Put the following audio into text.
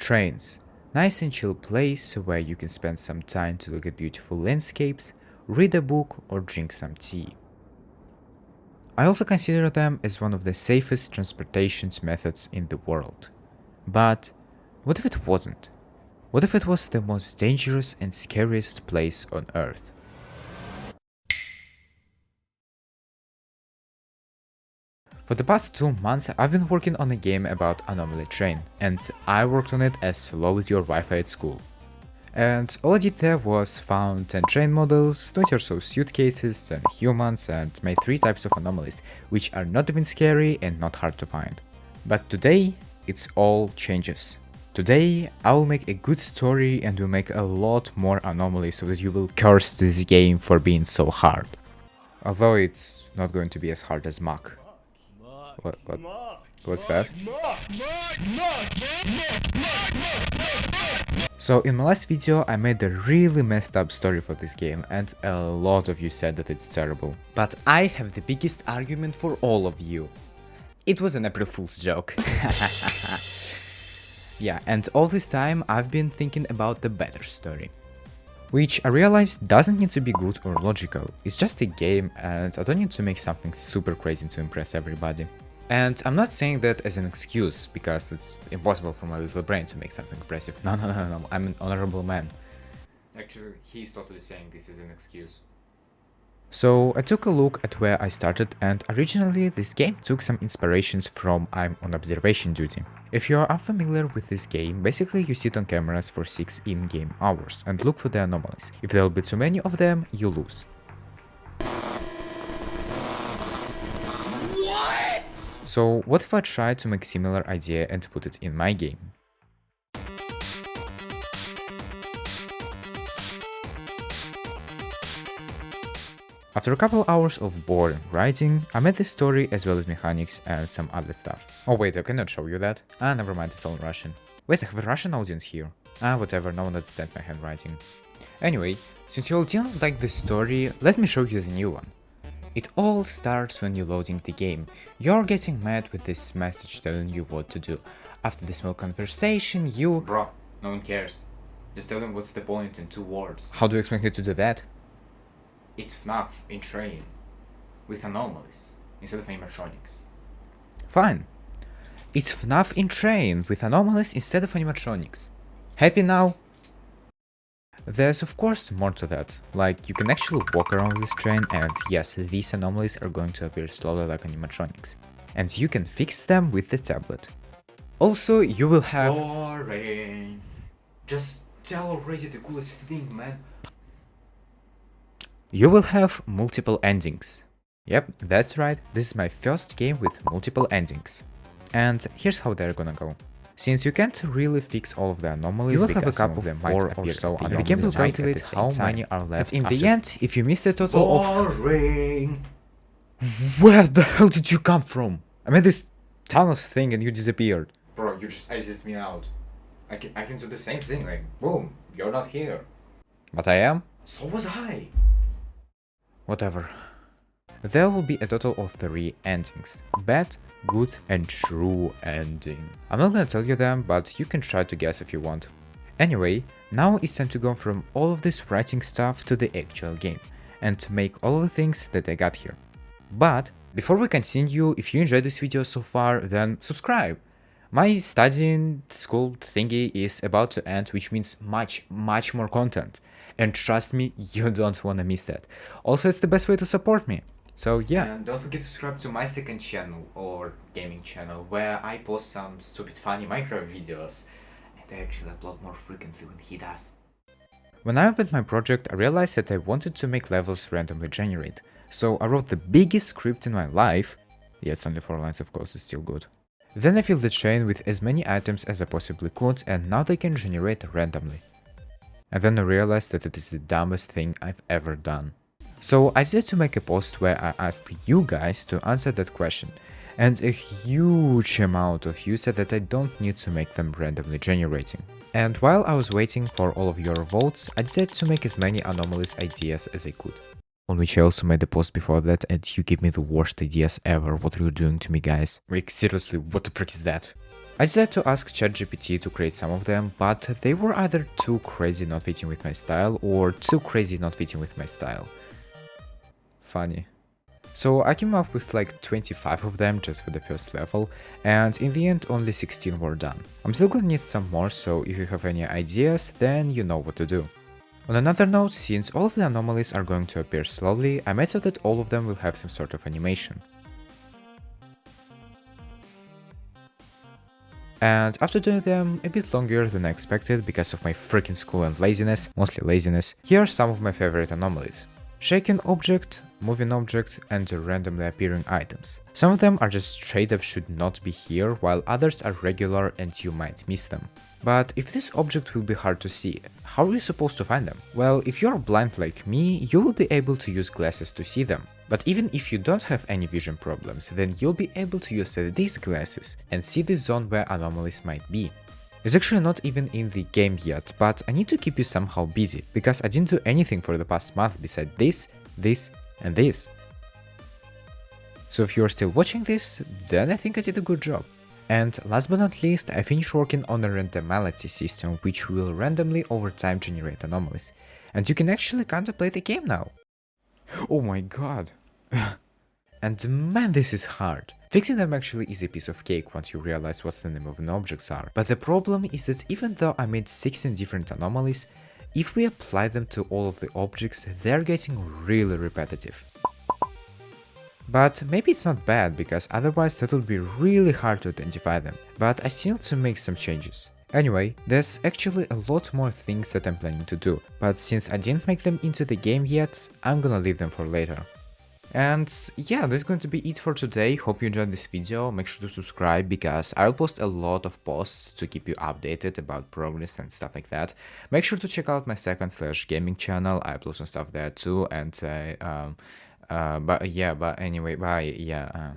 Trains. Nice and chill place where you can spend some time to look at beautiful landscapes, read a book or drink some tea. I also consider them as one of the safest transportation methods in the world. But what if it wasn't? What if it was the most dangerous and scariest place on Earth? For the past 2 months I've been working on a game about Anomaly Train, and I worked on it as slow as your Wi-Fi at school. And all I did there was found 10 train models, 20 or so suitcases, 10 humans, and made 3 types of anomalies, which are not even scary and not hard to find. But today, it's all changes. Today, I will make a good story and will make a lot more anomalies so that you will curse this game for being so hard. Although it's not going to be as hard as Mach. What's that? So in my last video I made a really messed up story for this game and a lot of you said that it's terrible. But I have the biggest argument for all of you. It was an April Fool's joke. Yeah, and all this time I've been thinking about the better story. Which I realized doesn't need to be good or logical, it's just a game and I don't need to make something super crazy to impress everybody. And I'm not saying that as an excuse, because it's impossible for my little brain to make something impressive. No, I'm an honorable man. Actually, he's totally saying this is an excuse. So I took a look at where I started, and originally this game took some inspirations from I'm on observation duty. If you are unfamiliar with this game, basically you sit on cameras for 6 in-game hours and look for the anomalies. If there will be too many of them, you lose. So what if I try to make similar idea and put it in my game? After a couple hours of boring writing, I made the story as well as mechanics and some other stuff. Oh wait, I cannot show you that. Ah, never mind, it's all in Russian. Wait, I have a Russian audience here. Ah, whatever, no one understands my handwriting. Anyway, since you all didn't like the story, let me show you the new one. It all starts when you're loading the game. You're getting mad with this message telling you what to do. After the small conversation, you... Bro, no one cares. Just tell them what's the point in 2 words. How do you expect me to do that? It's FNAF in train. With anomalies, instead of animatronics. Fine. It's FNAF in train with anomalies instead of animatronics. Happy now? There's of course more to that, like you can actually walk around this train and yes, these anomalies are going to appear slowly like animatronics. And you can fix them with the tablet. Also, you will have... Boring. Just tell already the coolest thing, man. You will have multiple endings. Yep, that's right, this is my first game with multiple endings. And here's how they're gonna go. Since you can't really fix all of the anomalies, you will have a couple of 4 or so, and the game will calculate how many are left. But in the end, if you miss a total of... Boring. Where the hell did you come from? I made this Thanos thing and you disappeared. Bro, you just exited me out. I can do the same thing, like, boom, you're not here. But I am? So was I. Whatever. There will be a total of 3 endings. Bad, good and true ending. I'm not gonna tell you them, but you can try to guess if you want. Anyway, now it's time to go from all of this writing stuff to the actual game, and make all of the things that I got here. But, before we continue, if you enjoyed this video so far, then subscribe! My studying school thingy is about to end, which means much more content. And trust me, you don't wanna miss that. Also, it's the best way to support me. So yeah. And don't forget to subscribe to my second channel, or gaming channel, where I post some stupid funny Minecraft videos. And I actually upload more frequently when he does. When I opened my project, I realized that I wanted to make levels randomly generate. So I wrote the biggest script in my life. Yeah, it's only 4 lines, of course, it's still good. Then I filled the chain with as many items as I possibly could, and now they can generate randomly. And then I realized that it is the dumbest thing I've ever done. So I decided to make a post where I asked you guys to answer that question, and a huge amount of you said that I don't need to make them randomly generating. And while I was waiting for all of your votes, I decided to make as many anomalies ideas as I could. On which I also made a post before that, and you gave me the worst ideas ever. What are you doing to me, guys? Like, seriously, what the frick is that? I decided to ask ChatGPT to create some of them, but they were either too crazy not fitting with my style or too crazy not fitting with my style. Funny. So I came up with like 25 of them just for the first level, and in the end only 16 were done. I'm still gonna need some more, so if you have any ideas, then you know what to do. On another note, since all of the anomalies are going to appear slowly, I made so that all of them will have some sort of animation. And after doing them a bit longer than I expected because of my freaking school and laziness, mostly laziness, here are some of my favorite anomalies. Shaken object, moving object, and randomly appearing items. Some of them are just straight up should not be here, while others are regular and you might miss them. But if this object will be hard to see, how are you supposed to find them? Well, if you're blind like me, you will be able to use glasses to see them. But even if you don't have any vision problems, then you'll be able to use these glasses and see the zone where anomalies might be. It's actually not even in the game yet, but I need to keep you somehow busy, because I didn't do anything for the past month beside this, and this. So if you're still watching this, then I think I did a good job. And last but not least, I finished working on a randomality system which will randomly over time generate anomalies. And you can actually contemplate the game now. Oh my god. And man, this is hard. Fixing them actually is a piece of cake once you realize what the name of the objects are. But the problem is that even though I made 16 different anomalies, if we apply them to all of the objects, they're getting really repetitive. But maybe it's not bad, because otherwise that would be really hard to identify them. But I still need to make some changes. Anyway, there's actually a lot more things that I'm planning to do, but since I didn't make them into the game yet, I'm gonna leave them for later. And yeah, that's going to be it for today. Hope you enjoyed this video. Make sure to subscribe, because I'll post a lot of posts to keep you updated about progress and stuff like that. Make sure to check out my second/gaming channel. I upload some stuff there too. And but anyway, bye. Yeah.